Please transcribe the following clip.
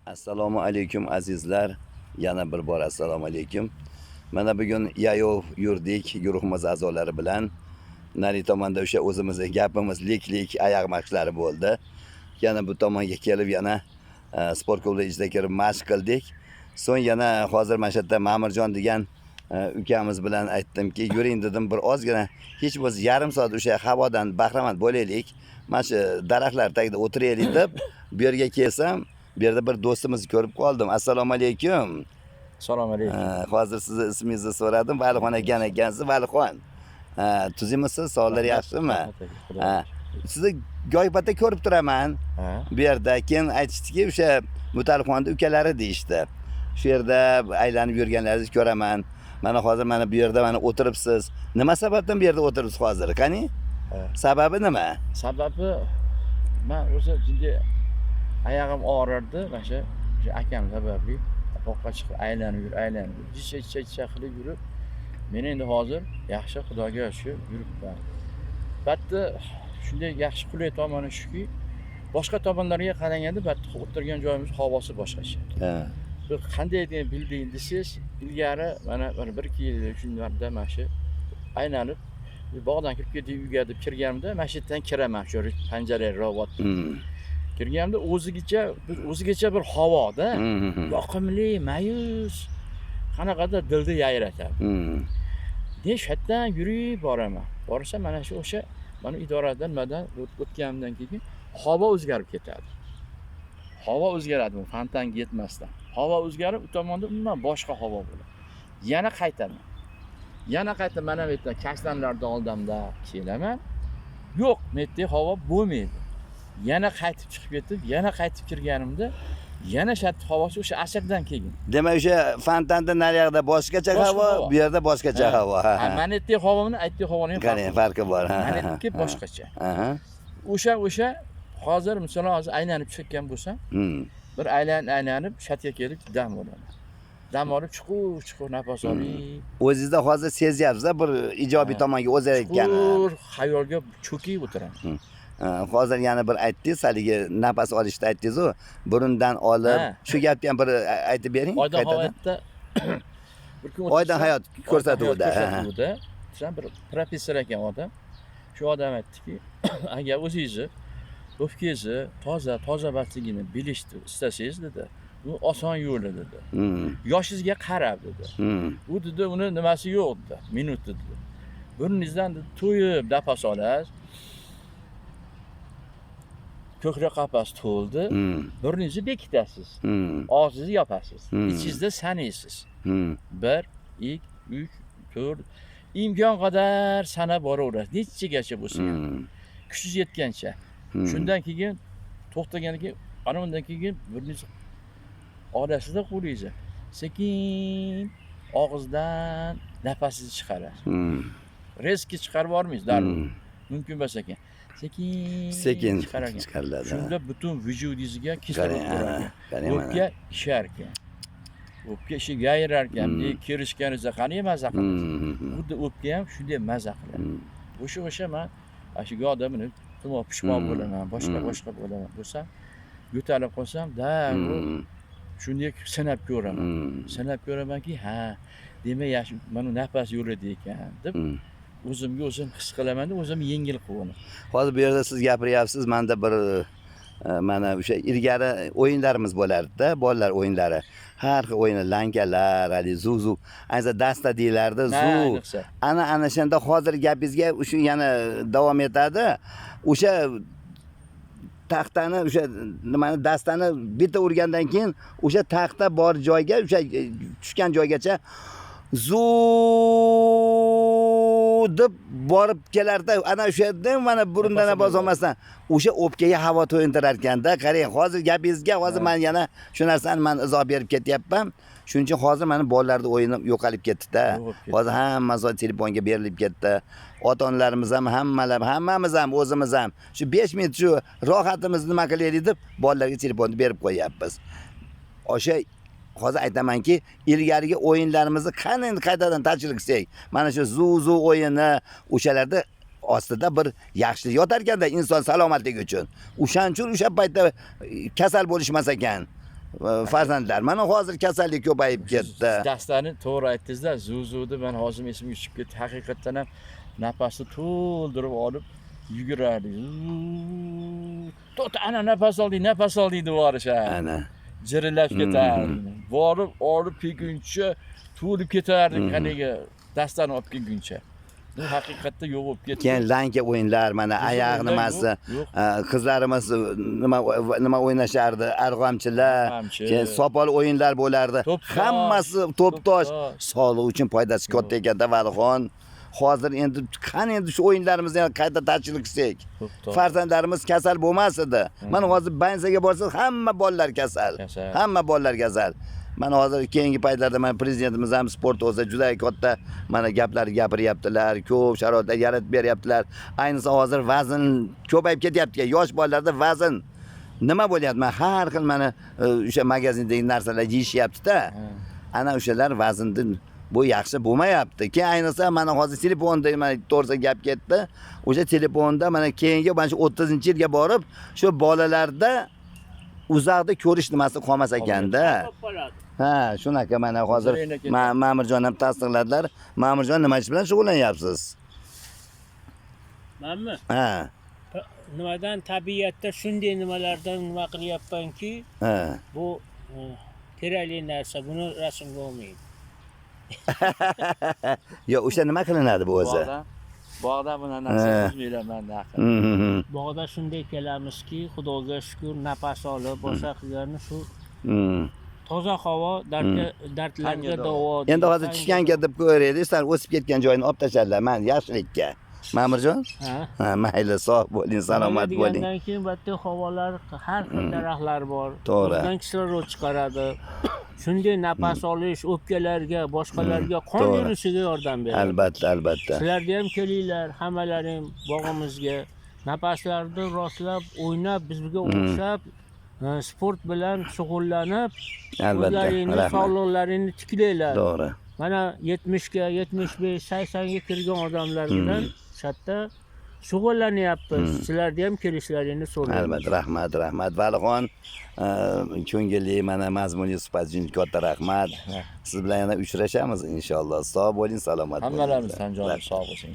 Assalomu alaykum azizlar. Yana bir bor assalomu alaykum. Mana bugun yayov yurdik guruhimiz a'zolari bilan. Nari tomonda o'sha o'zimizning gapimiz lik oyoq mashqlari bo'ldi. Yana bu tomonga kelib yana sport klubida ichida kirib mashq qildik. So'ng yana hozir mana shu yerda Ma'murjon degan ukamiz bilan aytdimki, yuring dedim, bir ozgina hech bo'lmasa yarim soat o'sha havodan bahramand bo'laylik. Mana shu daraxtlar tagida o'tiraylik deb bu yerga kelsam, bu yerda bir do'stimizni ko'rib qoldim. Assalomu alaykum. Assalomu alaykum. Hozir sizni ismingizni so'radim. Valixon ekansiz, Valixon. Tuzimisiz? Sog'liqlar yaxshimi? Sizni go'ybatda ko'rib turaman. Bu yerda keyin aytishdiki, o'sha Mutalixonning ukalari deyishdi. Shu yerda aylanib yurganlaringizni ko'raman. Mana hozir mana bu yerda mana o'tiribsiz. Nima sababdan bu yerda o'tiribsiz hozir? Qani? Sababi nima? Sababi men o'zi jiddiy oyog'im og'rirdi, mana shu akam sababli boqqa chiqib aylanib jicha qilib yurib, men endi hozir yaxshi, Xudoga shukr yuribman. Batda shunday yaxshi qulay tomoni shuki, boshqa tomonlarga qaraganda batda o'tirgan joyimiz havosi boshqacha. Bu qanday degan bilding desiz, ilgari mana 1-2 yil shunlarda mana shu aylanib bog'dan kirib ketib uyga deb kirganimda, mana shu yerdan kiraman, shu panjara robot. Kirganimda o'zigacha bir havoda, yoqimli, mayus, qanaqadir dilni yayratadi. Ne shu yerdan yurib boraman. Borsam mana shu o'sha mana idoradan nimadan o'tganimdan keyin havo o'zgarib ketadi. Havo o'zgaradi, bu fontanga yetmasdan. Havo o'zgarib, u tomonda umuman boshqa havo bo'ladi. Yana qaytaman. Mana bu yerdan kaslanlarning oldimda kelaman. Yo'q, metdek havo bo'lmaydi. Yana qaytib chiqib ketib, yana qaytib kirganimda yana shartli havosi o'sha asrdan kelgan. Demak, o'sha fontanda naryoqda boshqacha havo, bu yerda boshqacha havo. Mana aytdek havoni, aytdek havoning farqi bor. Mana aytdek boshqacha. O'sha hozir masalan hozir aylanib chiqqan bo'lsam, bir aylanib shatga kelib dam olaman. Dam olib chuqur nafas olib. O'zingizda hozir sezyapsiz, bir ijobiy tomonga o'zayotgani. Chuqur xayolga cho'kib o'tiraman. Hozir yana bir aytdingiz, haligi nafas olishda aytdingiz-ku, burundan olib, shu gapni ham bir aytib bering. Oydin hayot ko'rsatuvda. Sen bir professor ekan odam. Shu odam aytdiki, agar o'zingizni o'pkangizni toza-batligini bilishni istasangiz dedi, bu oson yo'li dedi. Yoshingizga qarab dedi. U dedi, uni nimasi yo'q dedi, minut dedi. Burningizdan to'yib nafas olasiz. Ko'krak qafas to'ldi, burningizni bekitasiz, og'zingizni yopasiz, ichingizda sanaysiz. 1, 2, 3, 4, imkon qadar sanab boraverasiz, nechagacha bo'lsa ham, kuchingiz yetgancha. Shundan keyin to'xtagandan keyin, ana undan keyin burningizni olasizda qo'lingizni, sekin og'izdan nafasingizni chiqarasiz. Reski chiqarib yormaysiz, darrov. Mumkin bo'lsa ekan. Sekin chiqariladi. Shunda butun vujudingizga kislorod kiradi. O'pka ishar ekan. O'pka ishi gayirar ekan. Kirishganingizda qanday maza qilasiz? Xuddi o'pka ham shunday maza qiladi. O'sha men shu odamni to'g'ri pushmon bo'laman, boshqa bo'laman. Bo'lsam, yo'talib qolsam, shunday sinab ko'raman. Sinab ko'ramanki, demak, mana nafas yo'lida ekan deb o'zimga o'zim his qilaman, o'zim yengil qilaman. Hozir bu yerda siz gapiryapsiz, menda bir mana o'sha ilgari o'yinlarimiz bo'lardi-da, bolalar o'yinlari. Har xil o'yin, lankalar, hali zuzu, ayza dasta deylardi, ana shunda hozir gapingizga shu yana davom etadi. O'sha taxtani, o'sha nimani dastani bitta urgandan keyin o'sha taxta bor joyga, o'sha tushgan joygacha deb borib kelardi. Ana o'sha yerdan mana burundan nafas olmasdan o'sha o'pkaga havo to'yintirar ekanda. Qarang, hozir gapingizga hozir men yana shu narsani men izoh berib ketyapman. Shuning uchun hozir meni bolalarning o'yini yo'qolib ketdi-da. Hozir hammasi telefonga berilib ketdi. Ota-onalarimiz ham, hammamiz ham, o'zimiz ham shu 5 minut shu rohatimizni nima qilaylik deb bolalarga telefonni berib qo'yapmiz. O'sha hozir aytamanki, ilgarigi o'yinlarimizni qani endi qaytadan tajribalasak, mana shu zuzu o'yini o'shalarda ostida bir yaxshilik yotar ekanda inson salomatligi uchun. O'shaning uchun o'sha paytda kasal bo'lishmas ekan. farzandlar. Mana hozir kasallik ko'payib ketdi. Dastani to'g'ri aytdingizlar, zuvdi men hozir esimga tushib ketdi. Haqiqatdan ham nafasni to'ldirib olib yugurardi. To'ta ana nafas olding deb borishar. Ana. Jirillab ketardi. Borib olib kelguncha to'lib ketardi qaniga dastani olib kelguncha. Bu haqiqatda yo'q bo'lib ketdi. Keyin lanka o'yinlar, mana oyoq nimasi, qizlarimiz nima o'ynashardi, arg'amchilar, keyin sopol o'yinlar bo'lardi. Hammasi to'p-tosh sog'liq uchun foydasi katta ekan-da Valixon. Hozir endi qani endi shu o'yinlarimizni qayta tashkil qilsak, farzandlarimiz kasal bo'lmas edi. Mana hozir bansaga borsa hamma bolalar kasal. Hamma bolalar kasal. Mana hozir keyingi paytlarda mana prezidentimiz ham sport o'zi juda katta mana gaplar gapiryaptilar, ko'p sharoitlar yaratib beryaptilar. Ayniqsa hozir vazn ko'payib ketyapti. Yosh bolalarda vazn nima bo'lyapti? Mana har xil mana o'sha magazindagi narsalar yeyishyapti-da. Ana o'shalar vazndan bu yaxshi bo'lmayapti. Keyin ayniqsa mana hozir telefonda mana to'g'risi gap ketdi. O'sha telefonda mana keyingi mana shu 30-yilga borib shu bolalarda uzoqda ko'rish nimasi qolmas ekanda. Ha, shunaqa mana hozir Ma'murjon ham tasdiqladilar. Ma'murjon nima ish bilan shug'ullanyapsiz? Menmi? Ha. Nimadan tabiatda shunday nimalardan nima qilyapmanki, Ha. bu kerakli narsa, buni rasmga olmaydi. Yo, o'sha nima qilinadi bu o'zi? Bog'da buni narsa o'zmaylar menda aql. Bog'da shunday kelamizki, Xudoga shukr, nafas olib, boshqa qilgani shu toza havo dardlarga davo. Endi hozir tushganga deb ko'raylik, sizlar o'sib ketgan joyini olib tashadilar. Men yaxshilikka. Ma'murjon? Ha, mayli, sog' bo'ling, salomat bo'ling. Undan keyin bitta havolar, har xil daraxtlar bor. To'g'ri. Undan kislorod chiqaradi. Shunday nafas olish, o'pkalarga, boshqalarga qon yurishiga yordam beradi. Albatta, albatta. Sizlarga ham kelinglar, hammalaring bog'imizga. Nafaslarni rostlab, o'ynab, bizga o'xshab, sport bilan shug'ullanib, Albatta. o'zlaringni sog'liqlaringni tiklanglar. To'g'ri. Mana 70 ga, 75, 80 ga kirgan odamlar bilan shatda shug'ullanyapmiz. Sizlarga ham kelishlaringni so'raymiz. Albatta, rahmat. Valixon, ko'ngilli mana mazmunli suhbat uchun katta rahmat. Siz bilan yana uchrashamiz inshaalloh. Sog' bo'ling, salomat bo'ling. Hammalarimiz tan joyimiz sog' bo'lsin.